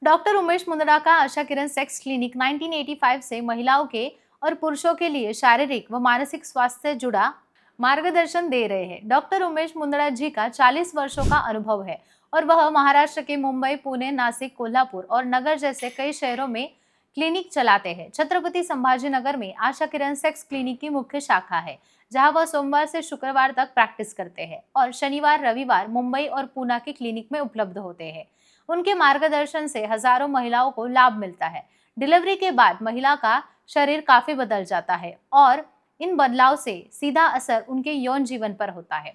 Doctor Umesh Mundra का Asha Kiran sex clinic 1985 से महिलाओं के और पुरुषों के लिए शारीरिक व मानसिक स्वास्थ्य से जुड़ा मार्गदर्शन दे रहे हैं। डॉक्टर उमेश मुंदड़ा जी का 40 वर्षों का अनुभव है और वह महाराष्ट्र के मुंबई, पुणे, नासिक, कोल्हापुर और नगर जैसे कई शहरों में क्लिनिक चलाते हैं। छत्रपति संभाजीनगर में आशा किरण सेक्स क्लिनिक की मुख्य शाखा है, जहां वह सोमवार से शुक्रवार तक प्रैक्टिस करते हैं और शनिवार रविवार मुंबई और पूना के क्लिनिक में उपलब्ध होते हैं। उनके मार्गदर्शन से हजारों महिलाओं को लाभ मिलता है। डिलीवरी के बाद महिला का शरीर काफी बदल जाता है और इन बदलाव से सीधा असर उनके यौन जीवन पर होता है।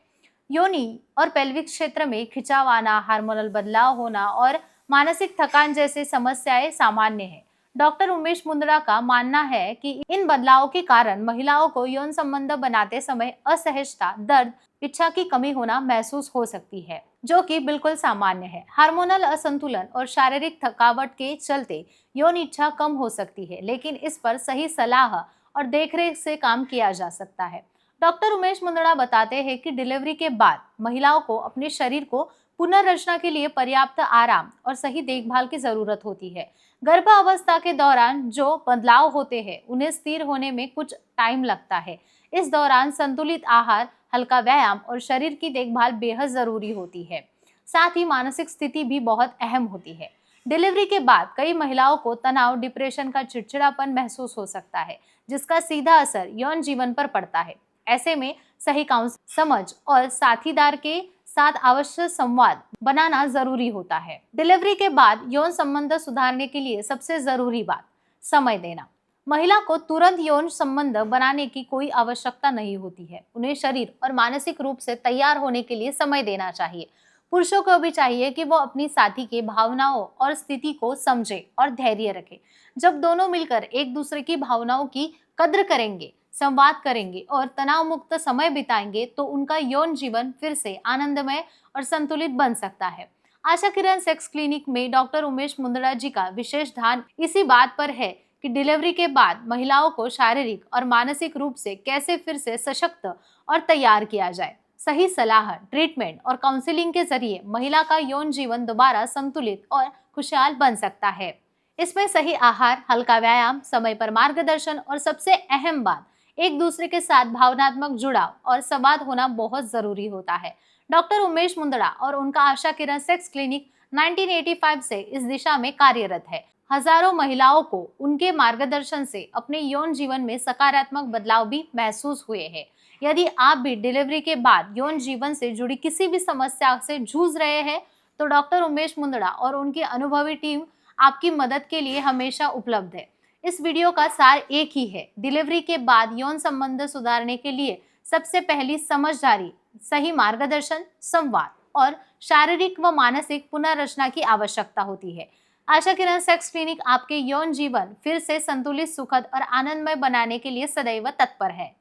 योनि और पेल्विक क्षेत्र में खिंचाव आना, हार्मोनल बदलाव होना और मानसिक थकान जैसी समस्याएं सामान्य हैं। डॉक्टर उमेश मुंदड़ा का मानना है कि इन बदलावों के कारण महिलाओं को यौन संबंध बनाते समय असहजता, दर्द, इच्छा की कमी होना महसूस हो सकती है, जो कि बिल्कुल सामान्य है। हार्मोनल असंतुलन और शारीरिक थकावट के चलते यौन इच्छा कम हो सकती है, लेकिन इस पर सही सलाह और देखरेख से काम किया जा सकता है। डॉक्टर उमेश मुंदड़ा बताते हैं कि डिलीवरी के बाद महिलाओं को अपने शरीर को पुनर्रचना के लिए पर्याप्त आराम और सही देखभाल की जरूरत होती है। गर्भावस्था के दौरान जो बदलाव होते हैं उन्हें स्थिर होने में कुछ टाइम लगता है। इस दौरान संतुलित आहार, हल्का व्यायाम और शरीर की देखभाल बेहद जरूरी होती है। साथ ही मानसिक स्थिति भी बहुत अहम होती है। डिलीवरी के बाद कई महिलाओं को तनाव, डिप्रेशन का चिड़चिड़ापन महसूस हो सकता है, जिसका सीधा असर यौन जीवन पर पड़ता है। ऐसे में सही काउंसलिंग, समझ और साथीदार के साथ आवश्यक संवाद बनाना जरूरी होता है। डिलीवरी के बाद यौन संबंध सुधारने के लिए सबसे जरूरी बात समय देना। महिला को तुरंत यौन संबंध बनाने की कोई आवश्यकता नहीं होती है। उन्हें शरीर और मानसिक रूप से तैयार होने के लिए समय देना चाहिए। पुरुषों को भी चाहिए कि वो अपनी साथी के भावनाओं और स्थिति को समझे और धैर्य रखे। जब दोनों मिलकर एक दूसरे की भावनाओं की कद्र करेंगे, संवाद करेंगे और तनाव मुक्त समय बिताएंगे, तो उनका यौन जीवन फिर से आनंदमय और संतुलित बन सकता है। आशा किरण सेक्स क्लिनिक में डॉक्टर उमेश मुंदड़ा जी का विशेष ध्यान इसी बात पर है कि डिलीवरी के बाद महिलाओं को शारीरिक और मानसिक रूप से कैसे फिर से सशक्त और तैयार किया जाए। सही सलाह, ट्रीटमेंट और काउंसलिंग के जरिए महिला का यौन जीवन दोबारा संतुलित और खुशहाल बन सकता है। इसमें सही आहार, हल्का व्यायाम, समय पर मार्गदर्शन और सबसे अहम बात, एक दूसरे के साथ भावनात्मक जुड़ाव और संवाद होना बहुत जरूरी होता है। डॉक्टर उमेश मुंदड़ा और उनका आशा किरण सेक्स क्लिनिक 1985 से इस दिशा में कार्यरत है। हजारों महिलाओं को उनके मार्गदर्शन से अपने यौन जीवन में सकारात्मक बदलाव भी महसूस हुए हैं। यदि आप भी डिलीवरी के बाद यौन जीवन से जुड़ी किसी भी समस्या से जूझ रहे हैं, तो डॉक्टर उमेश मुंदड़ा और उनकी अनुभवी टीम आपकी मदद के लिए हमेशा उपलब्ध है। इस वीडियो का सार एक ही है, डिलीवरी के बाद यौन संबंध सुधारने के लिए सबसे पहली समझदारी, सही मार्गदर्शन, संवाद और शारीरिक व मानसिक पुनर्रचना की आवश्यकता होती है। आशा किरण सेक्स क्लिनिक आपके यौन जीवन फिर से संतुलित, सुखद और आनंदमय बनाने के लिए सदैव तत्पर है।